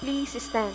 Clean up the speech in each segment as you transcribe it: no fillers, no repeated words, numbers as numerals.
Please stand.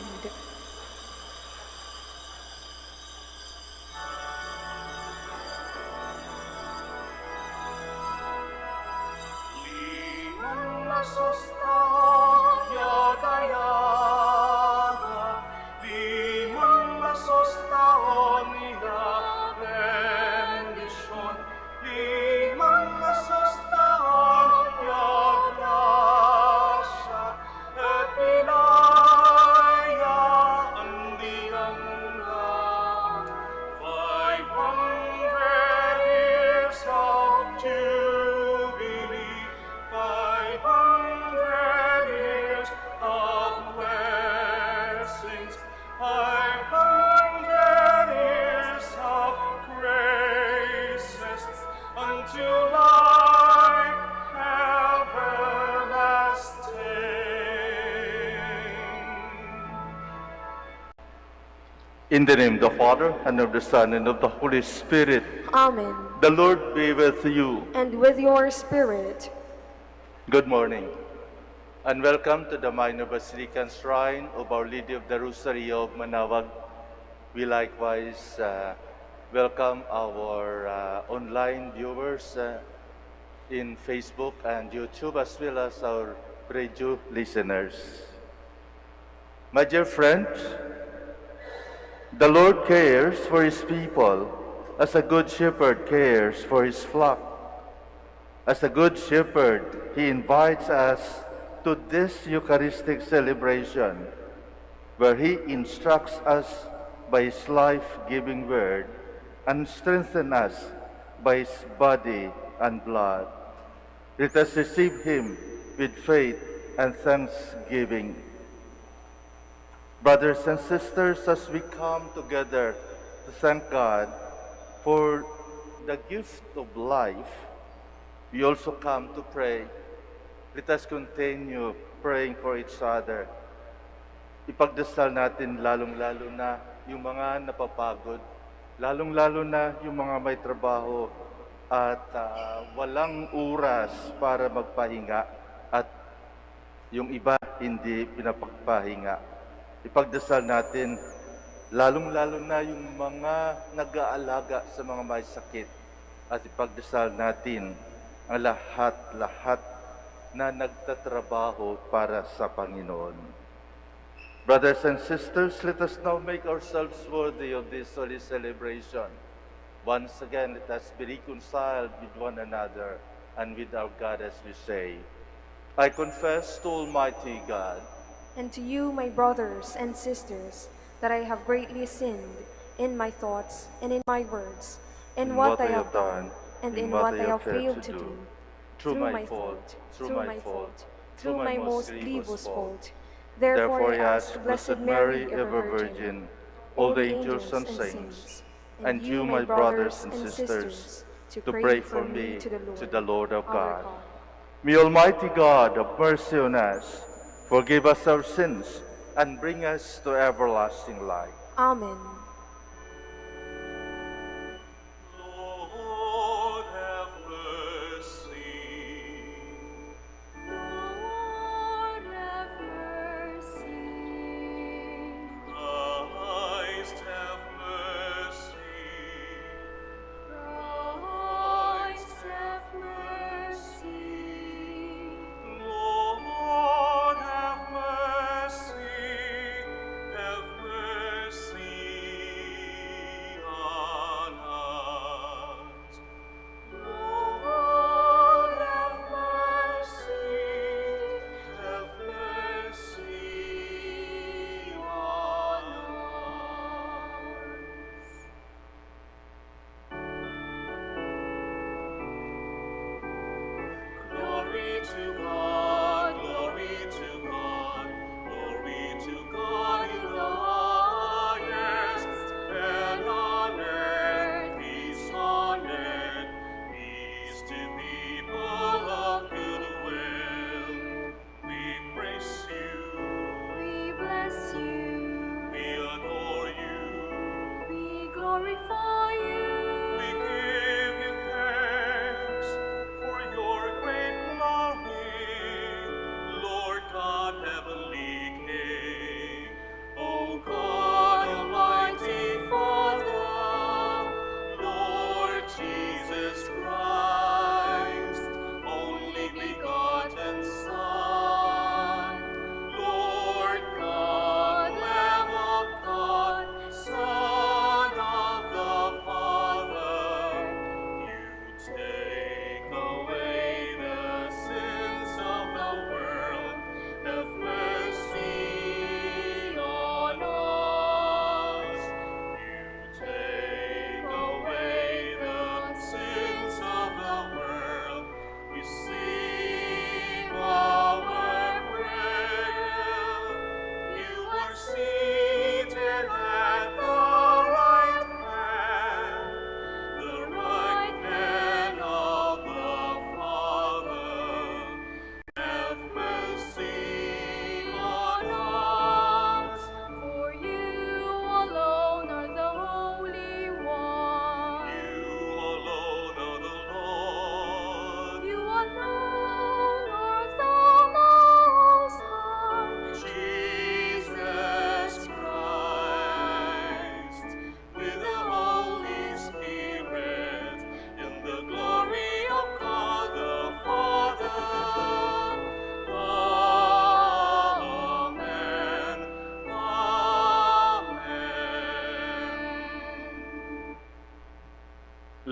In the name of the Father, and of the Son, and of the Holy Spirit. Amen. The Lord be with you. And with your spirit. Good morning, and welcome to the Minor Basilican Shrine of Our Lady of the Rosary of Manaoag. We likewise welcome our online viewers in Facebook and YouTube, as well as our radio listeners. My dear friends, the Lord cares for His people as a good shepherd cares for his flock. As a good shepherd, He invites us to this Eucharistic celebration, where He instructs us by His life-giving word and strengthens us by His body and blood. Let us receive Him with faith and thanksgiving. Brothers and sisters, as we come together to thank God for the gift of life, we also come to pray. Let us continue praying for each other. Ipagdasal natin lalong-lalo na yung mga napapagod, lalong-lalo na yung mga may trabaho at walang oras para magpahinga, at yung iba hindi pinapagpahinga. Ipagdasal natin lalong-lalo na yung mga nag-aalaga sa mga may sakit, at ipagdasal natin ang lahat-lahat na nagtatrabaho para sa Panginoon. Brothers and sisters, let us now make ourselves worthy of this holy celebration. Once again, let us be reconciled with one another and with our God as we say, I confess to Almighty God And to you, my brothers and sisters, that I have greatly sinned in my thoughts and in my words, in what I have done and in what I have failed to do, through my fault, through my most grievous fault. Therefore I ask Blessed Mary, ever Virgin, all the angels and saints, and you, my brothers and sisters, to pray for me to the Lord of God. May Almighty God have mercy on us, forgive us our sins, and bring us to everlasting life. Amen. Lord, have mercy. Lord, have mercy. Christ, have mercy. Christ, have mercy. Lord, have mercy. Have mercy.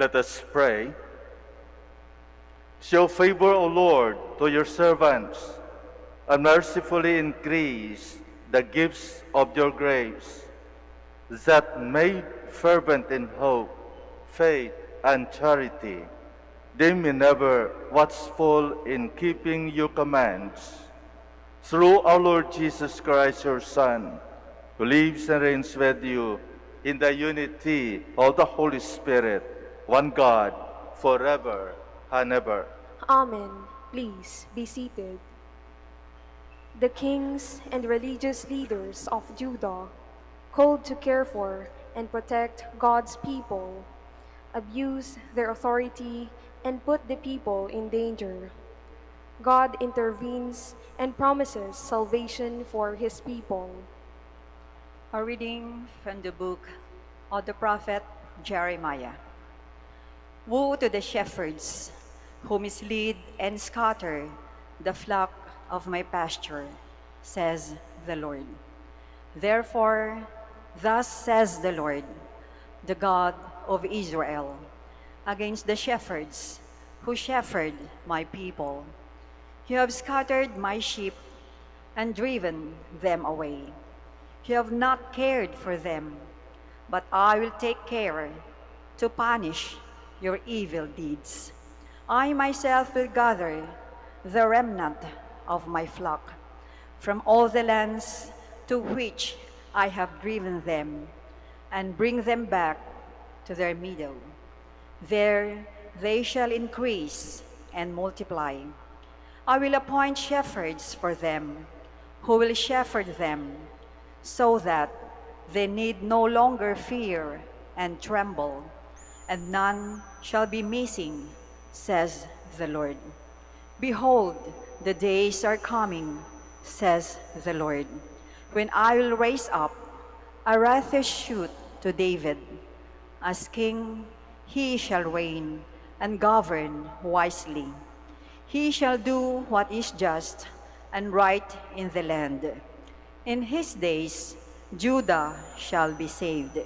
Let us pray. Show favor, O Lord, to your servants, and mercifully increase the gifts of your grace, that made fervent in hope, faith, and charity, they may never watchful in keeping your commands. Through our Lord Jesus Christ, your Son, who lives and reigns with you in the unity of the Holy Spirit, one God, forever and ever. Amen. Please be seated. The kings and religious leaders of Judah, called to care for and protect God's people, abuse their authority and put the people in danger. God intervenes and promises salvation for his people. A reading from the book of the prophet Jeremiah. Woe to the shepherds who mislead and scatter the flock of my pasture, says the Lord. Therefore, thus says the Lord, the God of Israel, against the shepherds who shepherd my people. You have scattered my sheep and driven them away. You have not cared for them, but I will take care to punish your evil deeds. I myself will gather the remnant of my flock from all the lands to which I have driven them, and bring them back to their meadow. There they shall increase and multiply. I will appoint shepherds for them, who will shepherd them, so that they need no longer fear and tremble, and none shall be missing, says the Lord. Behold, the days are coming, says the Lord, when I will raise up a righteous shoot to David. As king, he shall reign and govern wisely. He shall do what is just and right in the land. In his days, Judah shall be saved.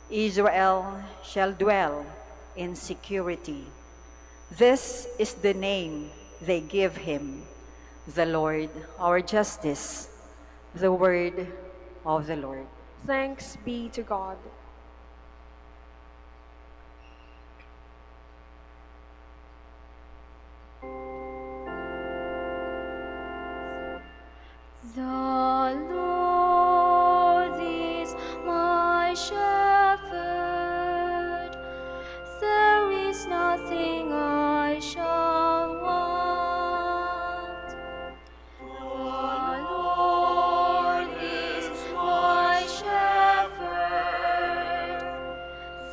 Israel shall dwell in security. This is the name they give him, the Lord our justice, the word of the Lord. Thanks be to God. The Lord is my shepherd, there is nothing I shall want. The Lord is my shepherd,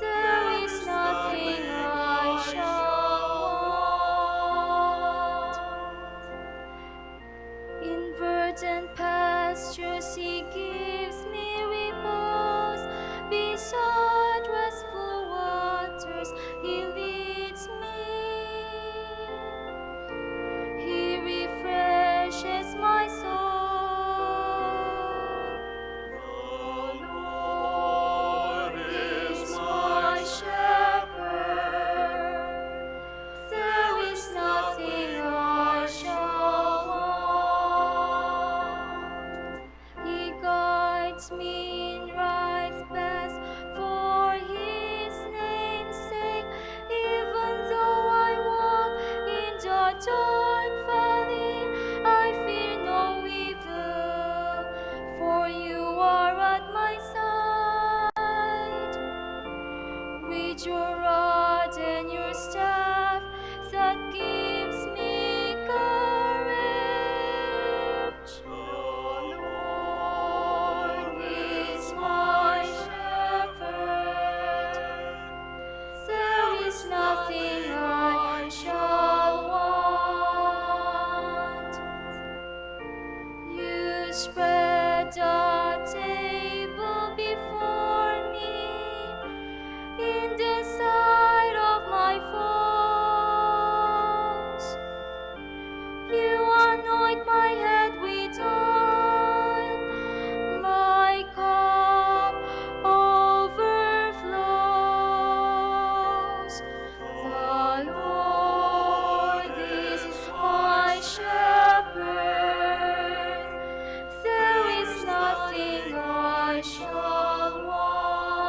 there is nothing I shall want. In verdant pastures he gives me repose, beside restful waters he leads me. He refreshes my soul. The Lord is my shepherd, there is nothing I shall want. He guides me in right paths for his name's sake. Even though I walk in the dark valley, I fear no evil, for you are at my side. With your rod and your staff, that gives me courage. The Lord is my shepherd, there is nothing I shall want. You spread a table before me in the sight of my foes. You anoint my head with oil, my cup overflows. shall want.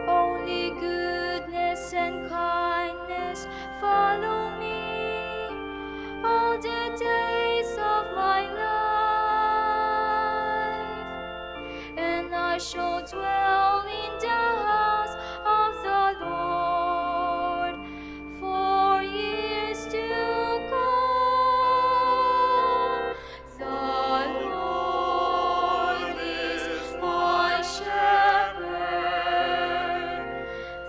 Only goodness and kindness follow me all the days of my life, and I shall dwell in the house of the Lord for years to come. The Lord is my shepherd,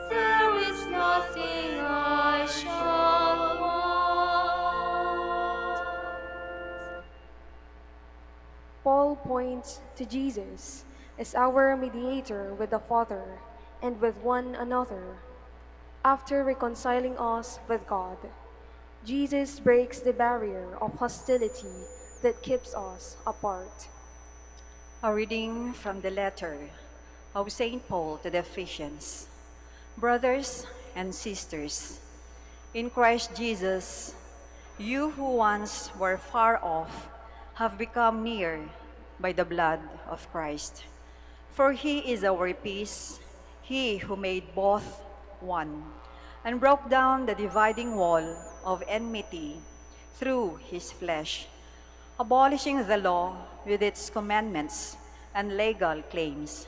there is nothing I shall want. Paul points to Jesus as our mediator with the Father and with one another. After reconciling us with God, Jesus breaks the barrier of hostility that keeps us apart. A reading from the letter of St. Paul to the Ephesians. Brothers and sisters, in Christ Jesus, you who once were far off have become near by the blood of Christ. For he is our peace, he who made both one, and broke down the dividing wall of enmity through his flesh, abolishing the law with its commandments and legal claims,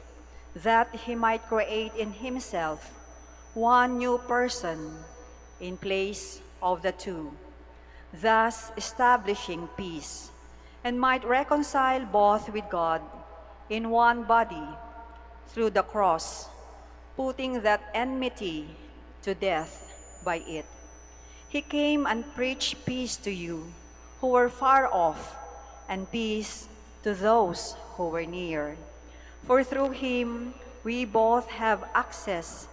that he might create in himself one new person in place of the two, thus establishing peace, and might reconcile both with God in one body through the cross, putting that enmity to death by it. He came and preached peace to you who were far off, and peace to those who were near. For through him we both have access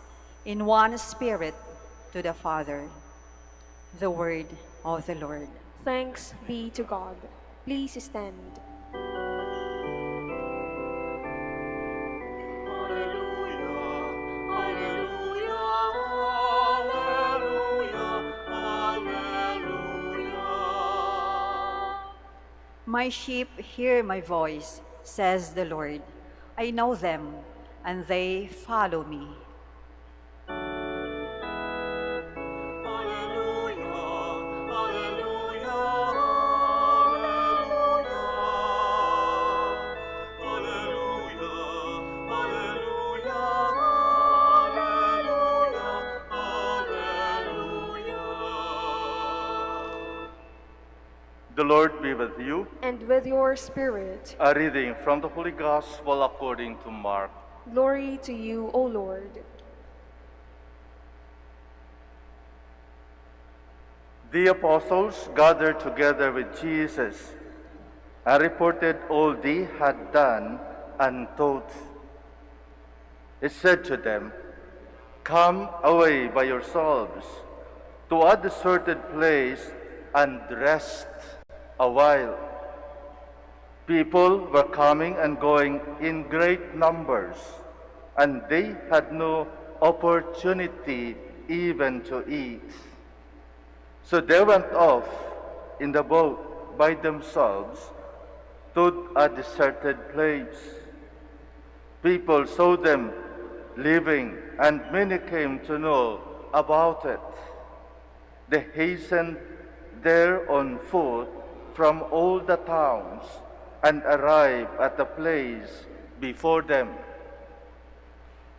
in one Spirit to the Father. The word of the Lord. Thanks be to God. Please stand. My sheep hear my voice, says the Lord. I know them, and they follow me. The Lord be with you. And with your spirit. A reading from the Holy Gospel according to Mark. Glory to you, O Lord. The apostles gathered together with Jesus and reported all they had done and taught. He said to them, "Come away by yourselves to a deserted place and rest a while." People were coming and going in great numbers, and they had no opportunity even to eat. So they went off in the boat by themselves to a deserted place. People saw them leaving, and many came to know about it. They hastened there on foot from all the towns and arrived at the place before them.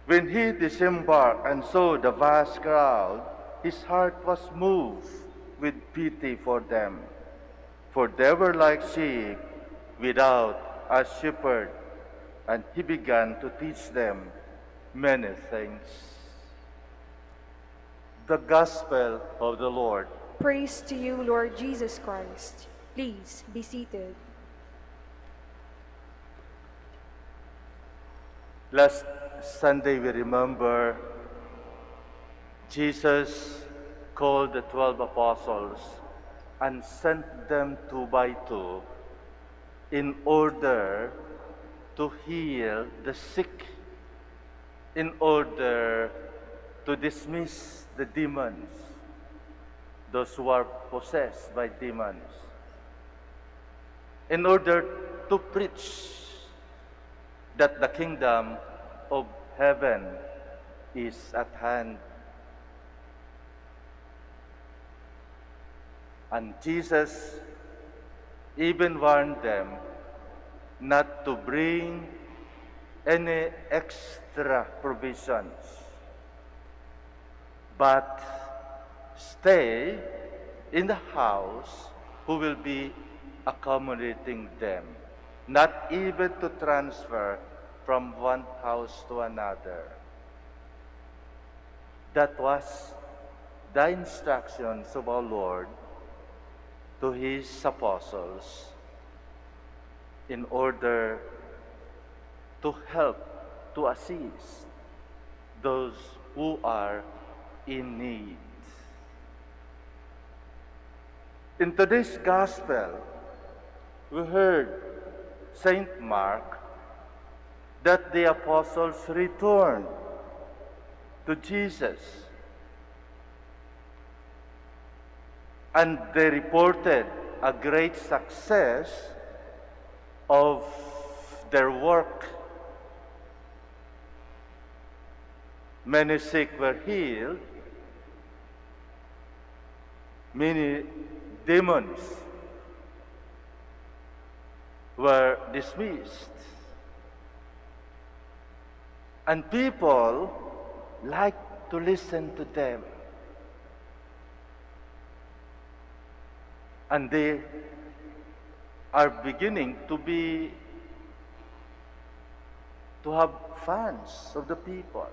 When he disembarked and saw the vast crowd, his heart was moved with pity for them, for they were like sheep without a shepherd, and he began to teach them many things. The Gospel of the Lord. Praise to you, Lord Jesus Christ. Please be seated. Last Sunday we remember Jesus called the 12 apostles and sent them two by two in order to heal the sick, in order to dismiss the demons, those who are possessed by demons, in order to preach that the kingdom of heaven is at hand. And Jesus even warned them not to bring any extra provisions, but stay in the house who will be accommodating them, not even to transfer from one house to another. That was the instructions of our Lord to His apostles in order to help, to assist those who are in need. In today's gospel, we heard Saint Mark that the apostles returned to Jesus and they reported a great success of their work. Many sick were healed, many demons were dismissed, and people like to listen to them. And they are beginning to have fans of the people.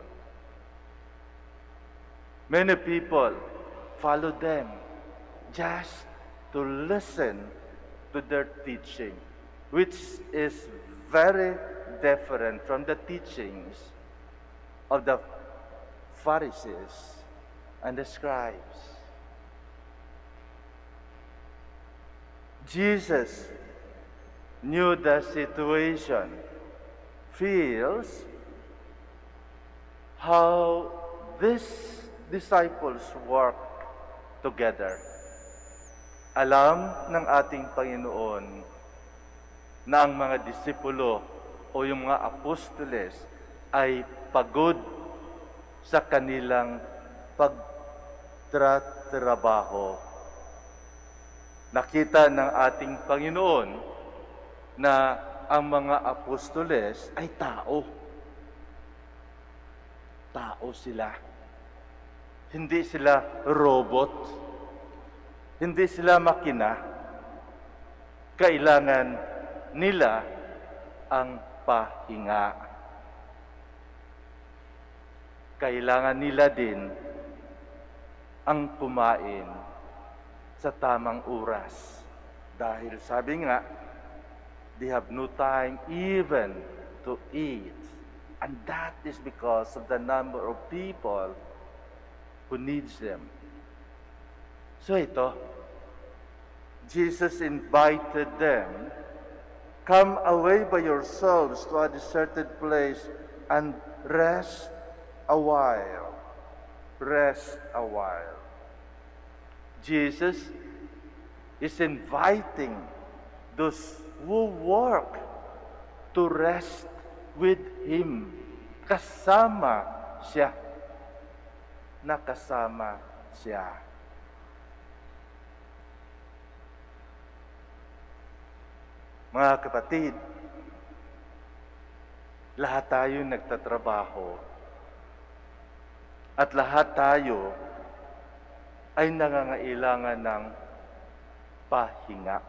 Many people follow them just to listen to their teaching, which is very different from the teachings of the Pharisees and the scribes. Jesus knew the situation, feels how these disciples work together. Alam ng ating Panginoon na ang mga disipulo o yung mga apostoles ay pagod sa kanilang pagtatrabaho. Nakita ng ating Panginoon na ang mga apostoles ay tao. Tao sila. Hindi sila robot. Hindi sila makina. Kailangan nila ang pahinga. Kailangan nila din ang kumain sa tamang oras. Dahil sabi nga, they have no time even to eat. And that is because of the number of people who needs them. So ito, Jesus invited them, come away by yourselves to a deserted place and rest a while. Rest a while. Jesus is inviting those who work to rest with Him. Kasama siya. Nakasama siya. Mga kapatid, lahat tayo nagtatrabaho at lahat tayo ay nangangailangan ng pahinga.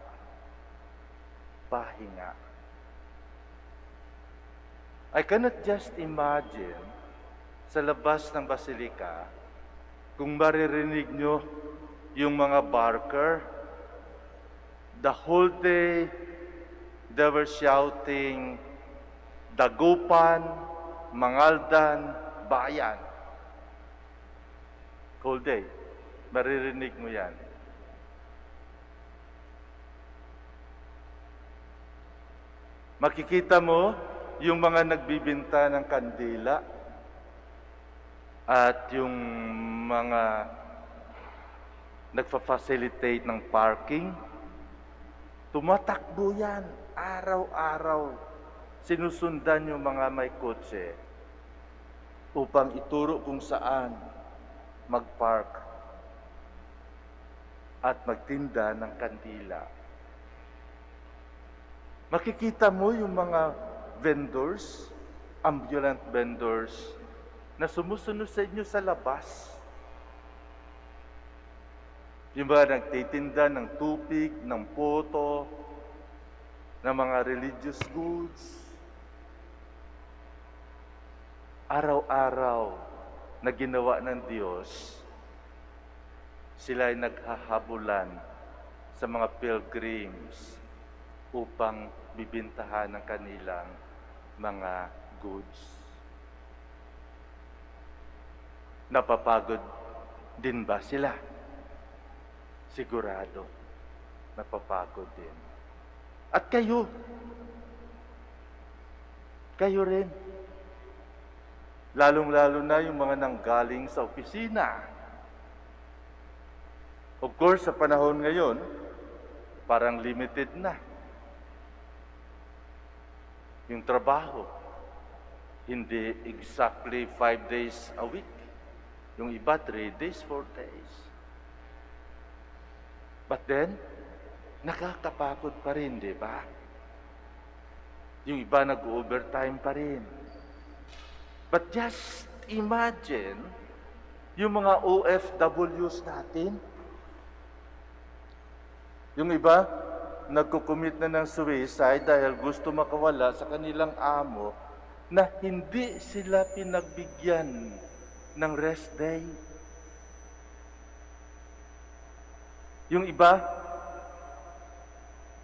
Pahinga. I cannot just imagine sa labas ng basilika kung maririnig nyo yung mga barker, the whole day they were shouting, Dagupan, Mangaldan, Bayan. Whole day. Maririnig mo yan. Makikita mo yung mga nagbibinta ng kandila at yung mga nagfa-facilitate ng parking. Tumatakbo yan araw-araw sinusundan yung mga may kotse upang ituro kung saan mag-park at magtinda ng kandila. Makikita mo yung mga vendors, ambulant vendors, na sumusunod sa inyo sa labas. Yung ba nagtitinda ng tupig, ng poto, ng mga religious goods. Araw-araw na ginawa ng Diyos, sila ay naghahabulan sa mga pilgrims upang bibintahan ng kanilang mga goods. Napapagod din ba sila? Sigurado, napapagod din. At kayo rin. Lalong-lalo na yung mga nanggaling sa opisina. Of course, sa panahon ngayon, parang limited na yung trabaho. Hindi exactly 5 days a week. Yung iba, 3 days, 4 days. But then, nakakapagod pa rin, di ba? Yung iba nag-overtime pa rin. But just imagine yung mga OFWs natin. Yung iba, nagkukumit na ng suicide dahil gusto makawala sa kanilang amo na hindi sila pinagbigyan ng rest day. Yung iba,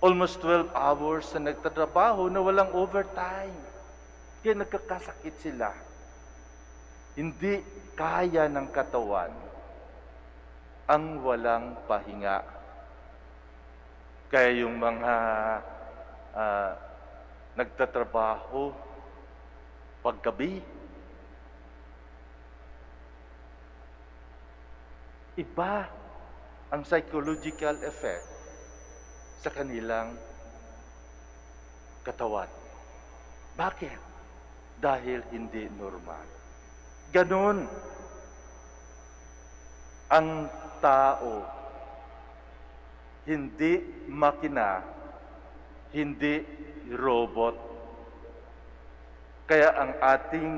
almost 12 hours na nagtatrabaho na walang overtime. Kaya nagkakasakit sila. Hindi kaya ng katawan ang walang pahinga. Kaya yung mga nagtatrabaho paggabi, iba ang psychological effect sa kanilang katawan. Bakit? Dahil hindi normal. Ganon ang tao. Hindi makina, hindi robot. Kaya ang ating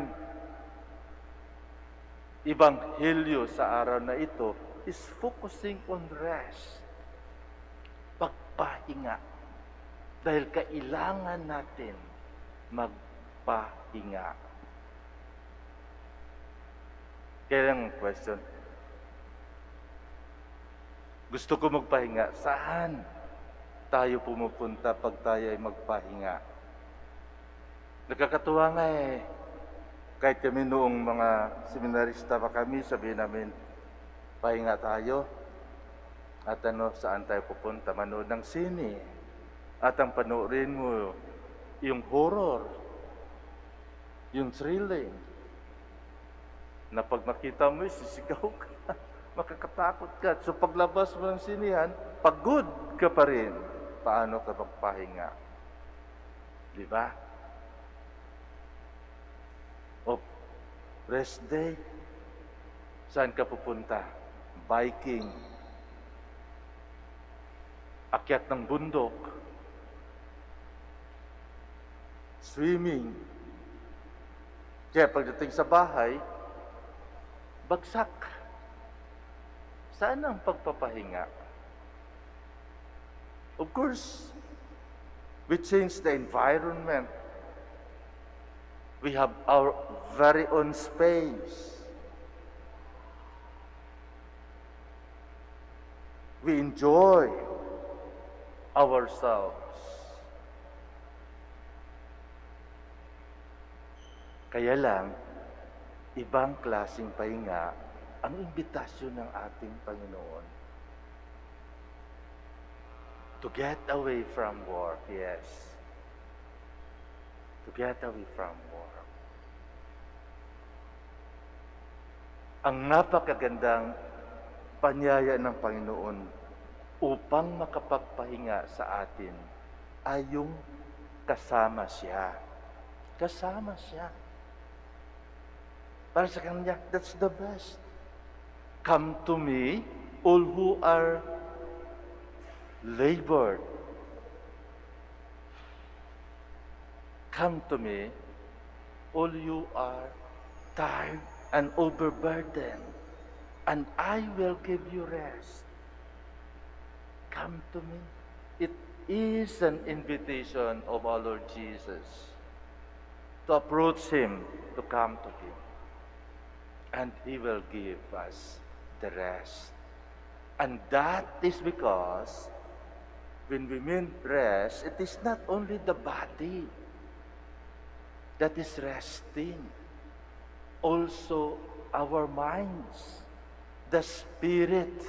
ebanghelyo sa araw na ito is focusing on rest. Pagpahinga. Dahil kailangan natin magpahinga. Kaya ang question, gusto ko magpahinga. Saan tayo pumupunta pag tayo ay magpahinga? Nakakatuwa nga eh. Kahit kami noong mga seminarista pa kami, sabihin namin, pahinga tayo. At saan tayo pupunta? Manood ng sine. At ang panoorin mo, yung horror, yung thrilling, na pag makita mo, sisigaw ka, makakatakot ka. So paglabas mo ng sinihan, pagod ka pa rin. Paano ka magpahinga? Di ba? O, rest day. Saan ka pupunta? Biking. Akyat ng bundok. Swimming. Kaya pagdating sa bahay, bagsak. Saan ang pagpapahinga? Of course, we change the environment. We have our very own space. We enjoy ourselves. Kaya lang, ibang klaseng pahinga ang imbitasyon ng ating Panginoon. To get away from work, yes. To get away from work. Ang napakagandang panyaya ng Panginoon upang makapagpahinga sa atin ay yung kasama siya. Kasama siya. Para sa kanya, that's the best. Come to me, all who are labored. Come to me, all you are tired and overburdened, and I will give you rest. Come to me. It is an invitation of our Lord Jesus to approach Him, to come to Him. And He will give us the rest. And that is because when we mean rest, it is not only the body that is resting, also our minds. The spirit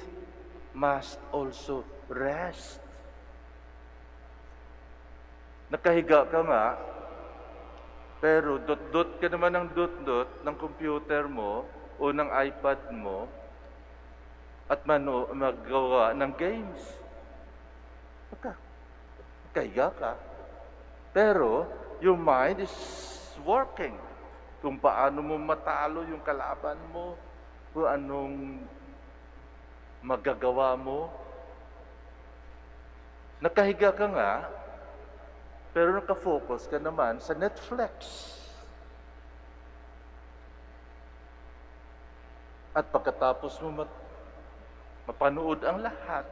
must also rest. Nakahiga ka nga, pero dot-dot ka naman ng dot-dot ng computer mo o ng iPad mo at maggawa ng games. Nakahiga ka. Pero your mind is working. Kung paano mo matalo yung kalaban mo, kung anong magagawa mo. Nakahiga ka nga, pero nakafocus ka naman sa Netflix. At pagkatapos mo mapanood ang lahat,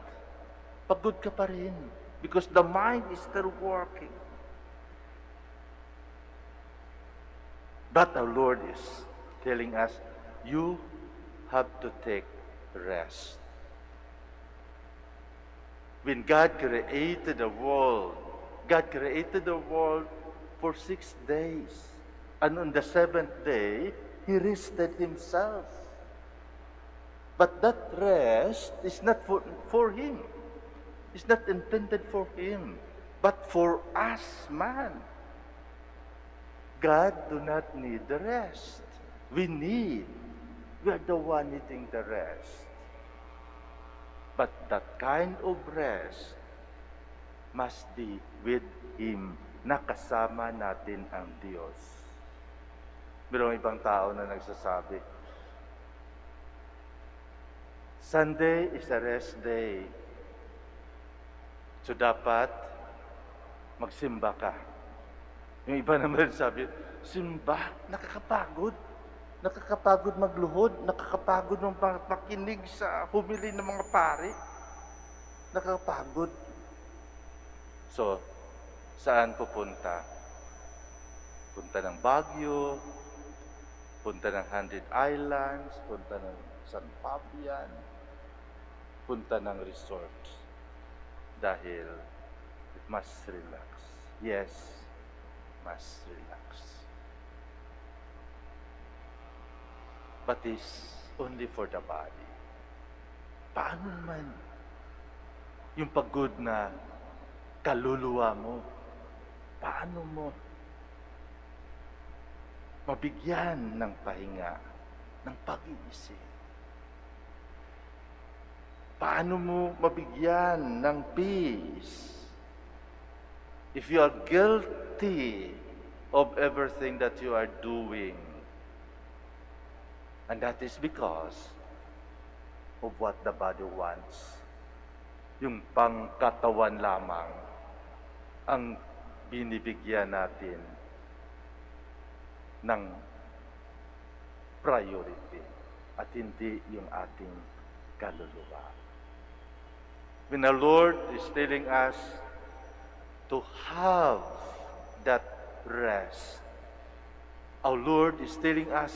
pagod ka pa rin. Because the mind is still working. But our Lord is telling us, you have to take rest. When God created the world, God created the world for 6 days. And on the 7th day, He rested Himself. But that rest is not for Him. It's not intended for Him, but for us, man. God do not need the rest. We are the one needing the rest. But that kind of rest must be with Him. Nakasama natin ang Diyos. Mayroong ibang tao na nagsasabi, Sunday is a rest day. So dapat magsimba ka. Yung iba naman sabi, simba, nakakapagod. Nakakapagod magluhod, nakakapagod ng makinig sa humili ng mga pari. Nakakapagod. So, saan pupunta? Punta ng Baguio, punta ng 100 Islands, punta ng San Fabian, punta ng resort. Dahil it must relax. Yes, must relax. But it's only for the body. Paano naman yung pagod na kaluluwa mo? Paano mo mabigyan ng pahinga, ng pag-iisip? Paano mo mabigyan ng peace if you are guilty of everything that you are doing? And that is because of what the body wants. Yung pangkatawan lamang ang binibigyan natin ng priority at hindi yung ating kaluluwa. When the Lord is telling us to have that rest, our Lord is telling us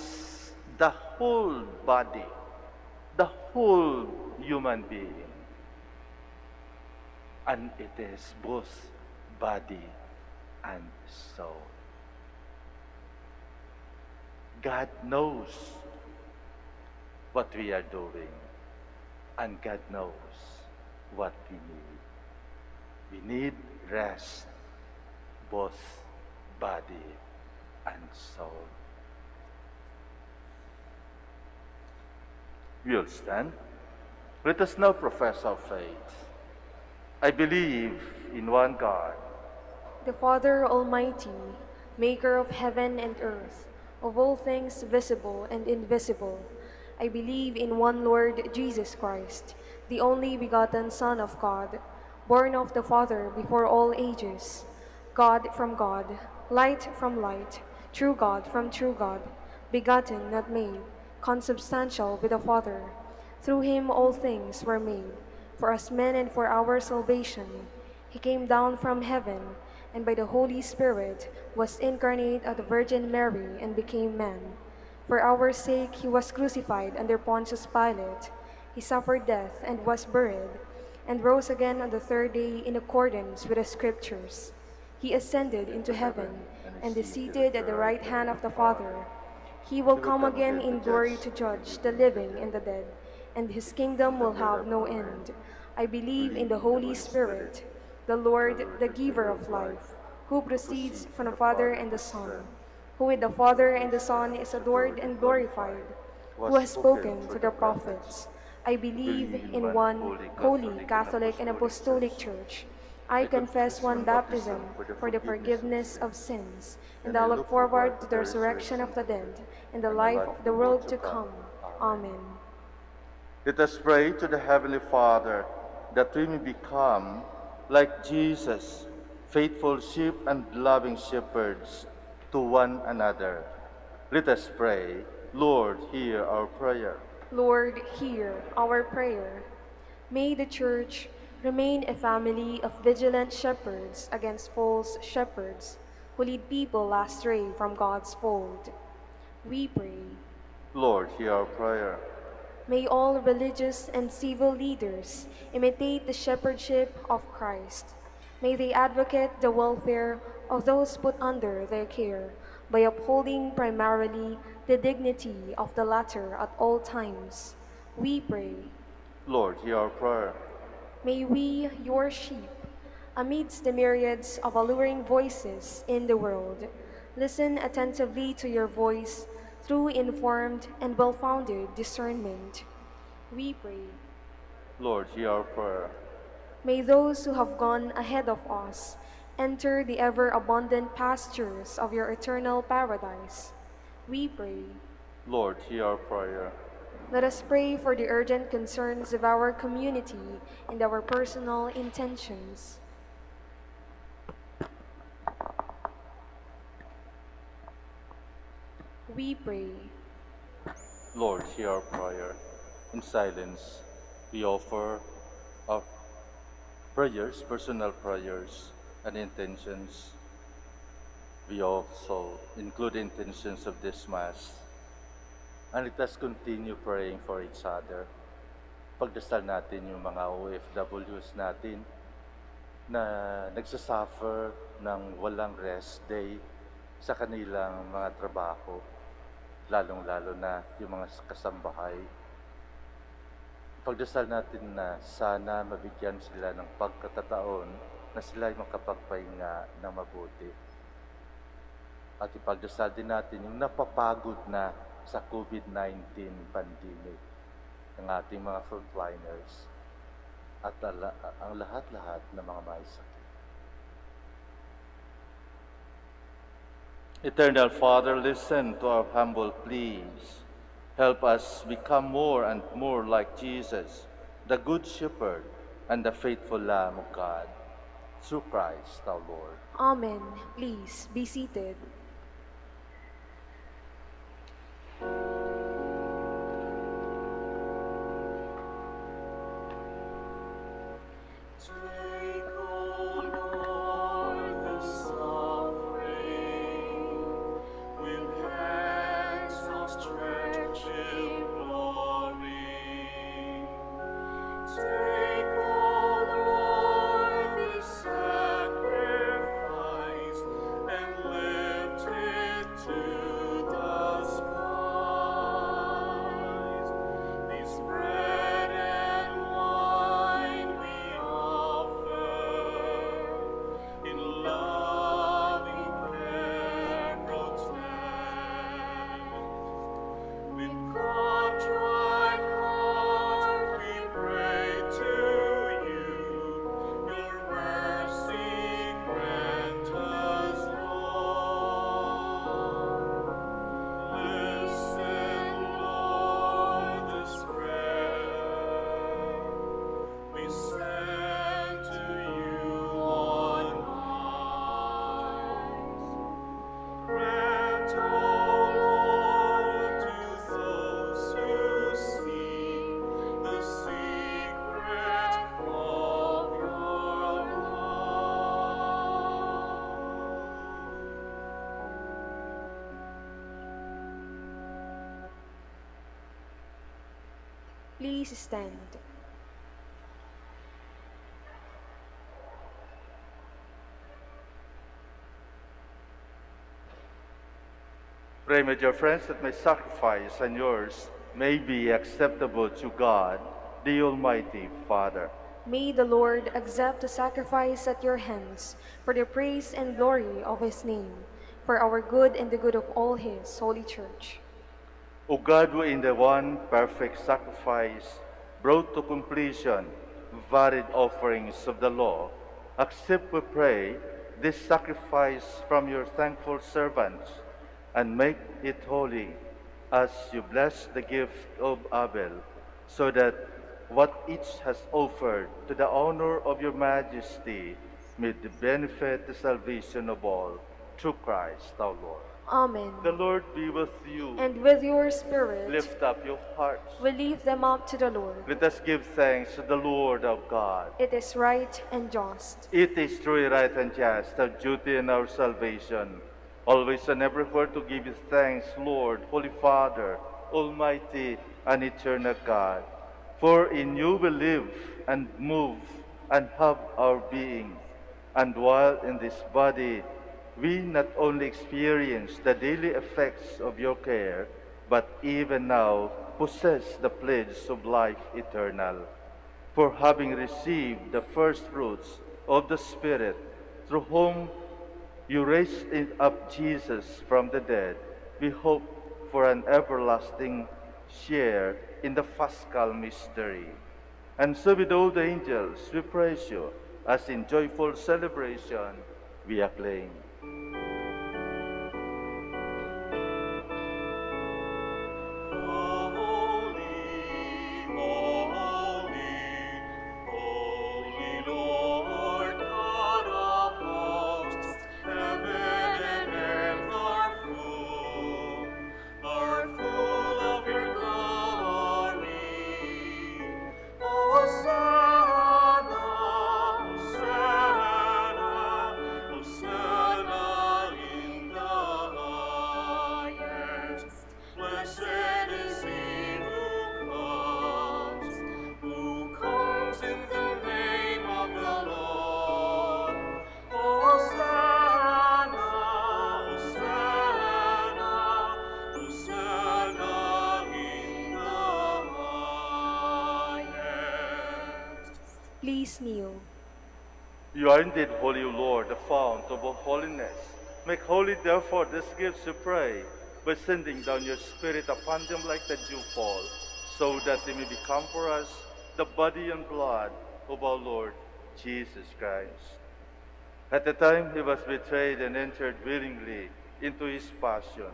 the whole body, the whole human being. And it is both body and soul. God knows what we are doing, and God knows what we need. We need rest, both body and soul. We'll stand. Let us now profess our faith. I believe in one God, the Father Almighty, maker of heaven and earth, of all things visible and invisible. I believe in one Lord Jesus Christ, the only begotten Son of God, born of the Father before all ages, God from God, light from light, true God from true God, begotten, not made, consubstantial with the Father. Through him all things were made. For us men and for our salvation, he came down from heaven, and by the Holy Spirit was incarnate of the Virgin Mary and became man. For our sake he was crucified under Pontius Pilate. He suffered death and was buried, and rose again on the third day in accordance with the Scriptures. He ascended into heaven, and is seated at the right hand of the Father. He will come again in glory to judge the living and the dead, and his kingdom will have no end. I believe in the Holy Spirit, the Lord, the giver of life, who proceeds from the Father and the Son, who with the Father and the Son is adored and glorified, who has spoken through the prophets. I believe in one holy, Catholic, and Apostolic Church. I confess one baptism for the forgiveness of sins, and I look forward to the resurrection of the dead and the life of the world to come. Amen. Let us pray to the Heavenly Father that we may become like Jesus, faithful sheep and loving shepherds to one another. Let us pray. Lord, hear our prayer. Lord, hear our prayer. May the Church remain a family of vigilant shepherds against false shepherds who lead people astray from God's fold. We pray. Lord, hear our prayer. May all religious and civil leaders imitate the shepherdship of Christ. May they advocate the welfare of those put under their care by upholding primarily the dignity of the latter at all times. We pray. Lord, hear our prayer. May we, your sheep, amidst the myriads of alluring voices in the world, listen attentively to your voice through informed and well-founded discernment. We pray. Lord, hear our prayer. May those who have gone ahead of us enter the ever-abundant pastures of your eternal paradise. We pray. Lord, hear our prayer. Let us pray for the urgent concerns of our community and our personal intentions. We pray. Lord, hear our prayer. In silence, we offer our prayers, personal prayers, and intentions. We also include intentions of this Mass. And let us continue praying for each other. Pagdasal natin yung mga OFWs natin na nagsasuffer ng walang rest day sa kanilang mga trabaho, lalong-lalo na yung mga kasambahay. Pagdasal natin na sana mabigyan sila ng pagkatataon na sila ay makapagpahinga ng mabuti. At ipagdasal din natin yung napapagod na sa COVID-19 pandemic ng ating mga frontliners at ang lahat-lahat ng mga may sakit. Eternal Father, listen to our humble pleas. Help us become more and more like Jesus, the Good Shepherd and the faithful Lamb of God. Through Christ our Lord. Amen. Please be seated. Take, O Lord, the suffering, with hands outstretched in glory. Take, O Lord, the sacrifice, and lift Please stand. Pray, my dear friends, that my sacrifice and yours may be acceptable to God, the Almighty Father. May the Lord accept the sacrifice at your hands for the praise and glory of his name, for our good and the good of all his holy church. O God, who in the one perfect sacrifice brought to completion varied offerings of the law, accept, we pray, this sacrifice from your thankful servants, and make it holy, as you bless the gift of Abel, so that what each has offered to the honor of your majesty may benefit the salvation of all, through Christ our Lord. Amen. The Lord be with you. And with your spirit, Lift up your hearts. we lift them up to the Lord. Let us give thanks to the Lord our God. It is right and just. It is truly right and just, our duty and our salvation, always and everywhere to give you thanks, Lord, Holy Father, Almighty and eternal God. For in you we live and move and have our being. And while in this body, we not only experience the daily effects of your care, but even now possess the pledge of life eternal. For having received the first fruits of the Spirit, through whom you raised up Jesus from the dead, we hope for an everlasting share in the Paschal mystery. And so with all the angels we praise you, as in joyful celebration we acclaim. Please kneel. You are indeed holy, O Lord, the fount of all holiness. Make holy, therefore, these gifts, we pray, by sending down your Spirit upon them like the dewfall, so that they may become for us the body and blood of our Lord Jesus Christ. At the time he was betrayed and entered willingly into his passion,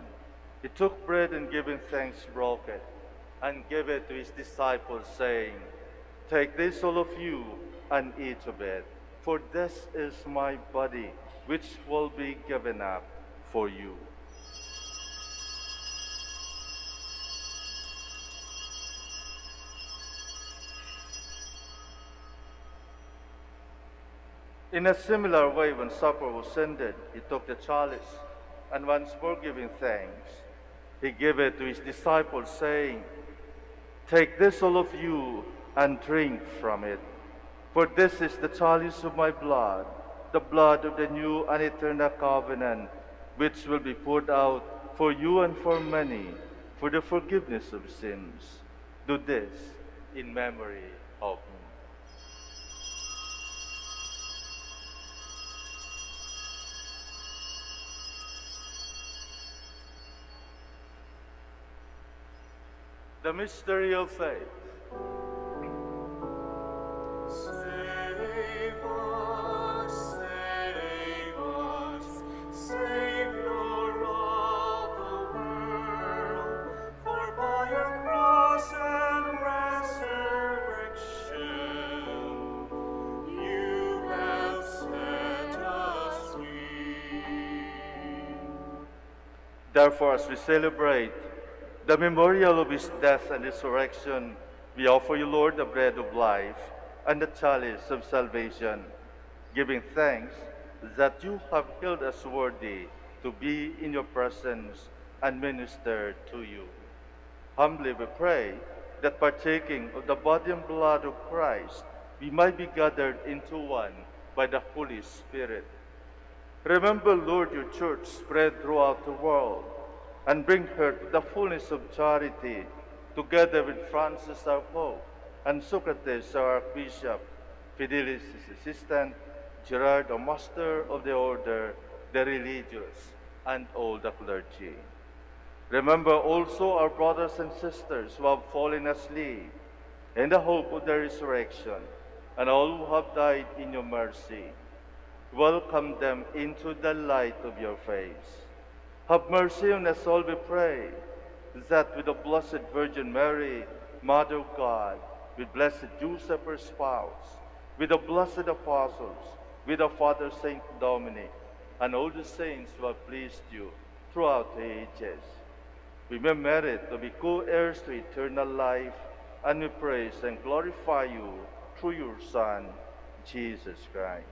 he took bread and giving thanks, broke it, and gave it to his disciples, saying, "Take this, all of you, and eat of it, for this is my body, which will be given up for you." In a similar way, when supper was ended, he took the chalice, and once more giving thanks, he gave it to his disciples, saying, "Take this, all of you, and drink from it. For this is the chalice of my blood, the blood of the new and eternal covenant, which will be poured out for you and for many for the forgiveness of sins. Do this in memory of me." The mystery of faith. Save us, Savior of the world, for by your cross and resurrection, you have set us free. Therefore, as we celebrate the memorial of his death and resurrection, we offer you, Lord, the bread of life and the chalice of salvation, giving thanks that you have held us worthy to be in your presence and minister to you. Humbly we pray that partaking of the body and blood of Christ, we might be gathered into one by the Holy Spirit. Remember, Lord, your church spread throughout the world, and bring her to the fullness of charity, together with Francis our Pope, and Socrates our Archbishop, Fidelis his assistant, Gerard our Master of the Order, the religious, and all the clergy. Remember also our brothers and sisters who have fallen asleep in the hope of the resurrection, and all who have died in your mercy. Welcome them into the light of your face. Have mercy on us all, we pray, that with the Blessed Virgin Mary, Mother of God, with Blessed Joseph, her spouse, with the blessed apostles, with the Father Saint Dominic, and all the saints who have pleased you throughout the ages, we may merit to be co-heirs to eternal life, and we praise and glorify you through your Son, Jesus Christ.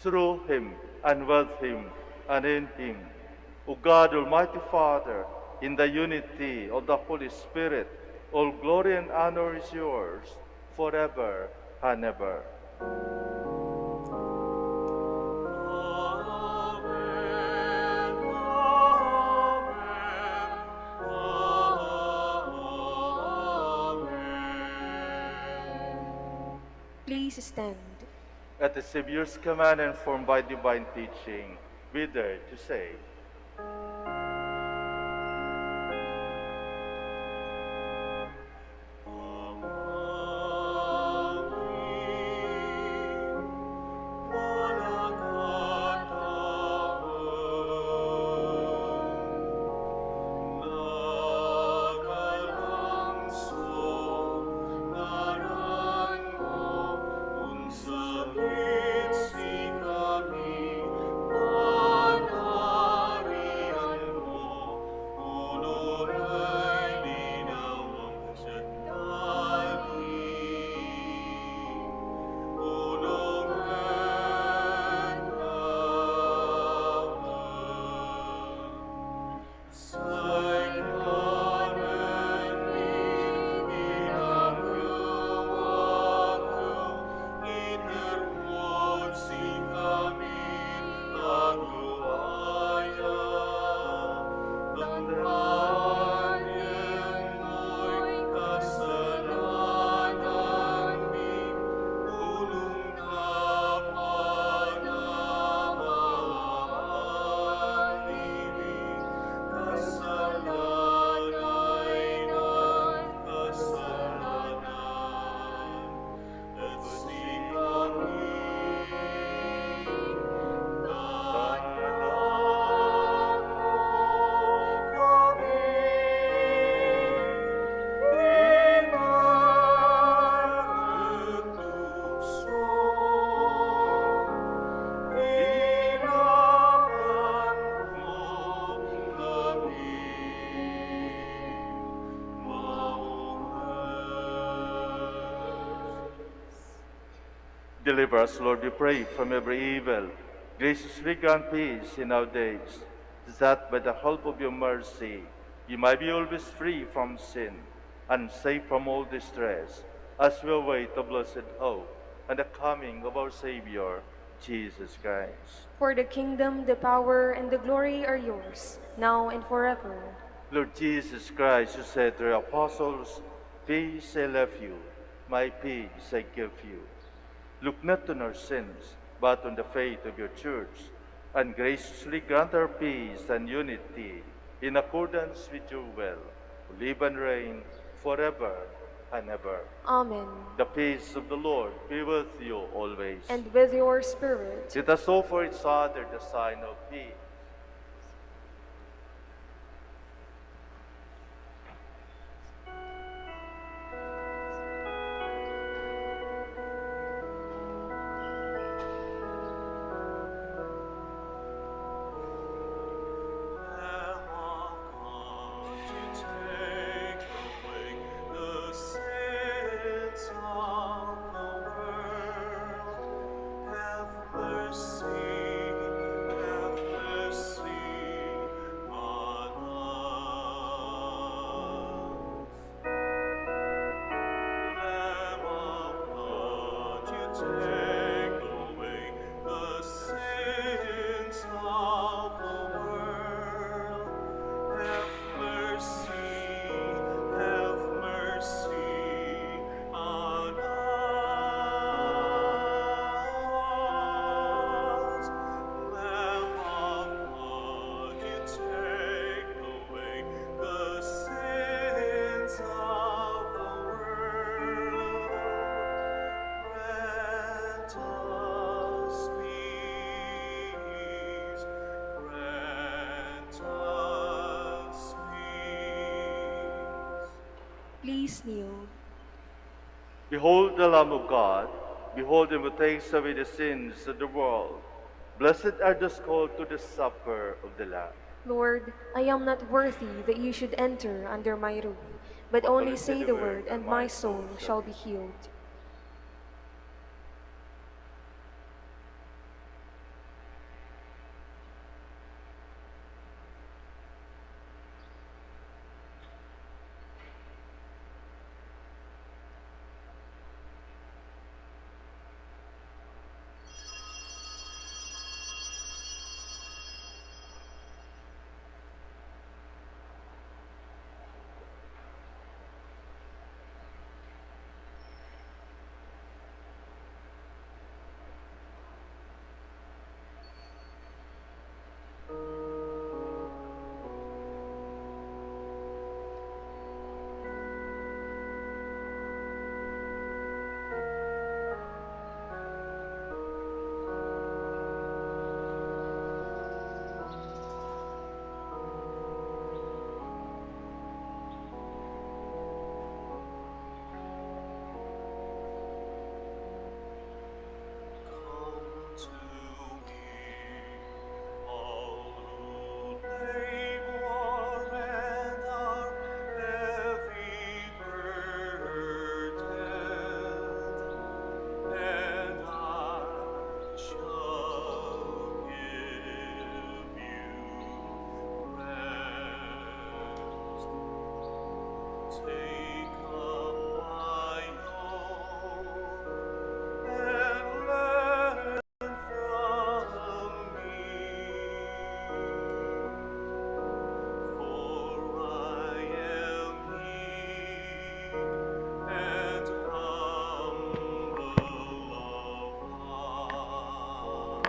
Through him, and with him, and in him, O God, Almighty Father, in the unity of the Holy Spirit, all glory and honor is yours, forever and ever. Please stand. At the Savior's command and formed by divine teaching, we dare to say, deliver us, Lord, we pray, from every evil. Graciously grant peace in our days, that by the help of your mercy, we might be always free from sin and safe from all distress, as we await the blessed hope and the coming of our Savior, Jesus Christ. For the kingdom, the power, and the glory are yours, now and forever. Lord Jesus Christ, you said to your apostles, peace I left you, my peace I give you. Look not on our sins, but on the faith of your church, and graciously grant our peace and unity in accordance with your will, who live and reign forever and ever. Amen. The peace of the Lord be with you always. And with your spirit. Let us offer each other the sign of peace. Mercy, have mercy. Please kneel. Behold the Lamb of God. Behold him who takes away the sins of the world. Blessed are those called to the supper of the Lamb. Lord, I am not worthy that you should enter under my roof, but only say the word, and my soul shall be healed. Come to me, all who labor and are heavy burdened, and I shall give you rest. Take up my yoke and learn from me, for I am meek and humble of heart,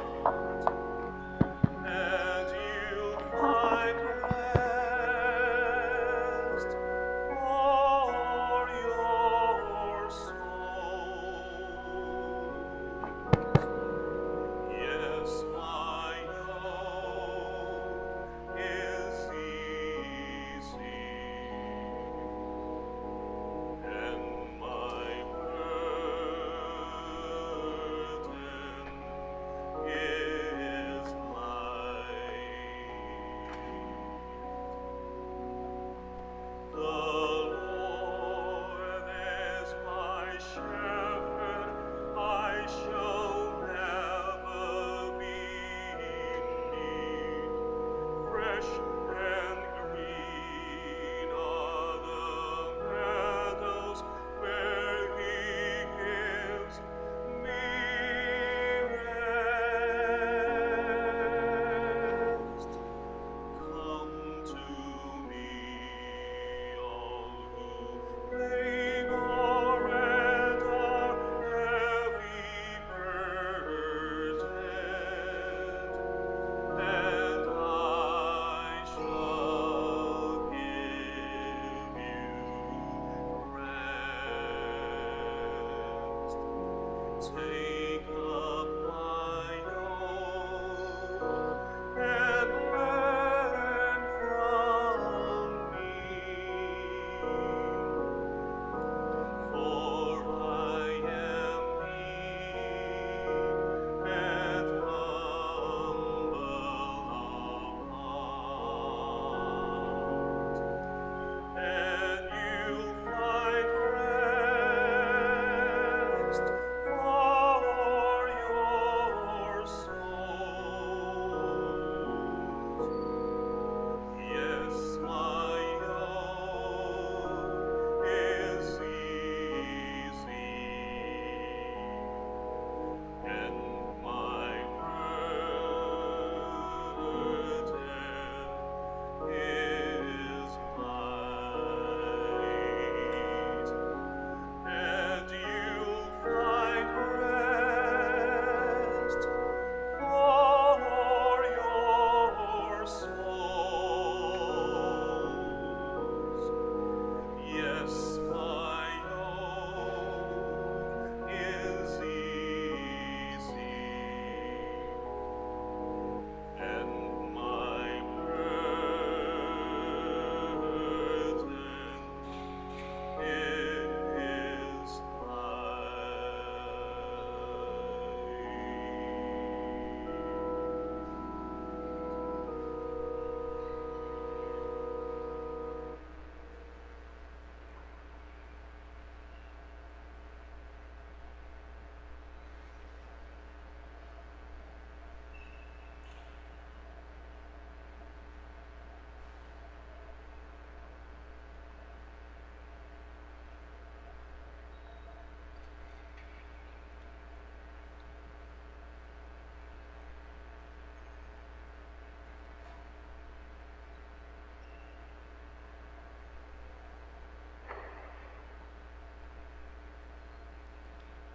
and you'll find rest for your souls. Yes, my yoke is easy, and my burden is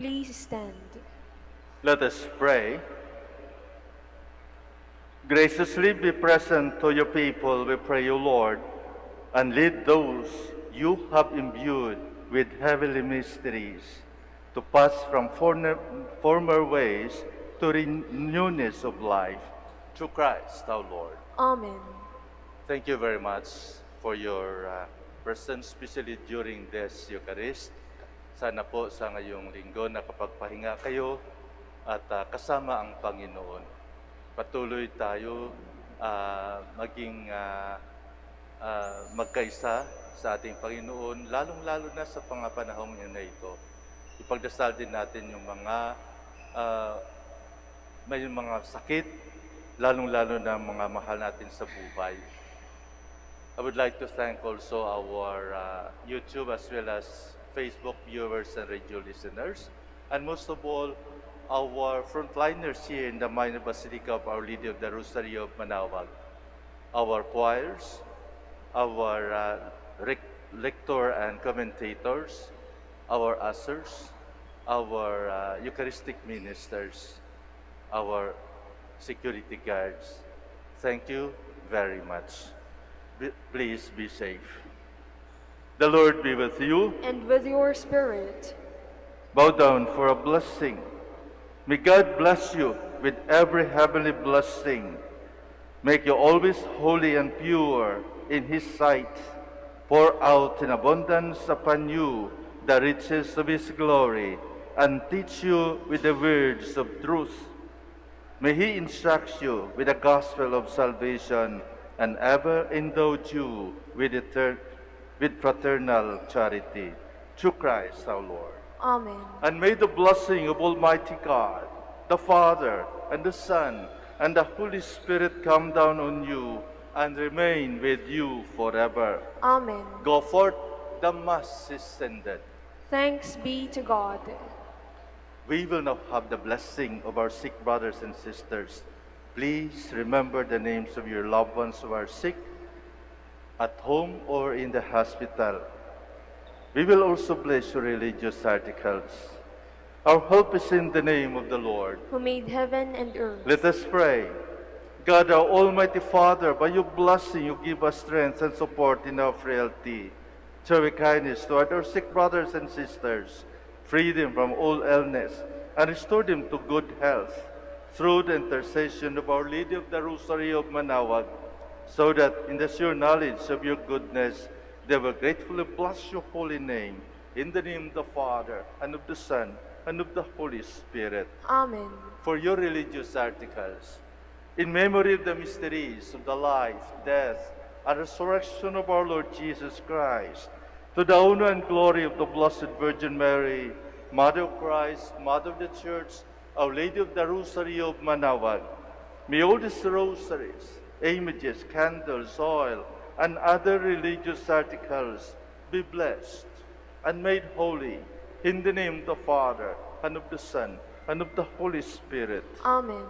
Please stand. Let us pray. Graciously be present to your people, we pray you, Lord, and lead those you have imbued with heavenly mysteries to pass from former ways to newness of life. Through Christ our Lord. Amen. Thank you very much for your presence, especially during this Eucharist. Sana po sa ngayong linggo nakapagpahinga kayo at kasama ang Panginoon. Patuloy tayo maging magkaisa sa ating Panginoon, lalong-lalo na sa pangapanahong na ito. Ipagdasal din natin yung may mga sakit, lalong-lalo na mga mahal natin sa buhay. I would like to thank also our YouTube as well as Facebook viewers and radio listeners, and most of all, our frontliners here in the minor Basilica of Our Lady of the Rosary of Manaoag, our choirs, our lector and commentators, our ushers, our Eucharistic ministers, our security guards. Thank you very much. Please be safe. The Lord be with you. And with your spirit. Bow down for a blessing. May God bless you with every heavenly blessing. Make you always holy and pure in His sight. Pour out in abundance upon you the riches of His glory, and teach you with the words of truth. May He instruct you with the gospel of salvation, and ever indulge you with fraternal charity. Through Christ our Lord. Amen. And may the blessing of Almighty God, the Father, and the Son, and the Holy Spirit come down on you and remain with you forever. Amen. Go forth, the Mass is ended. Thanks be to God. We will now have the blessing of our sick brothers and sisters. Please remember the names of your loved ones who are sick, at home or in the hospital. We will also bless your religious articles. Our help is in the name of the Lord, who made heaven and earth. Let us pray. God, our Almighty Father, by your blessing you give us strength and support in our frailty. Show your kindness toward our sick brothers and sisters, free them from all illness, and restore them to good health, through the intercession of Our Lady of the Rosary of Manaoag, so that in the sure knowledge of your goodness, they will gratefully bless your holy name, in the name of the Father, and of the Son, and of the Holy Spirit. Amen. For your religious articles, in memory of the mysteries of the life, death, and resurrection of our Lord Jesus Christ, to the honor and glory of the Blessed Virgin Mary, Mother of Christ, Mother of the Church, Our Lady of the Rosary of Manaoag, may all these rosaries, images, candles, oil, and other religious articles be blessed and made holy in the name of the Father, and of the Son, and of the Holy Spirit. Amen.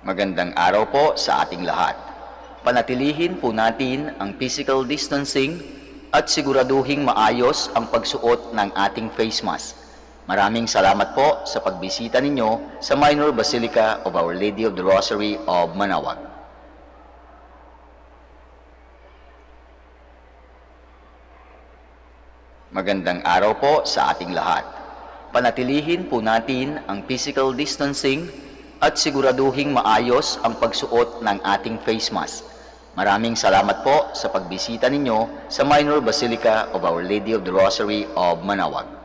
Magandang araw po sa ating lahat. Panatilihin po natin ang physical distancing at siguraduhing maayos ang pagsuot ng ating face mask. Maraming salamat po sa pagbisita ninyo sa Minor Basilica of Our Lady of the Rosary of Manaoag. Magandang araw po sa ating lahat. Panatilihin po natin ang physical distancing at siguraduhing maayos ang pagsuot ng ating face mask. Maraming salamat po sa pagbisita ninyo sa Minor Basilica of Our Lady of the Rosary of Manaoag.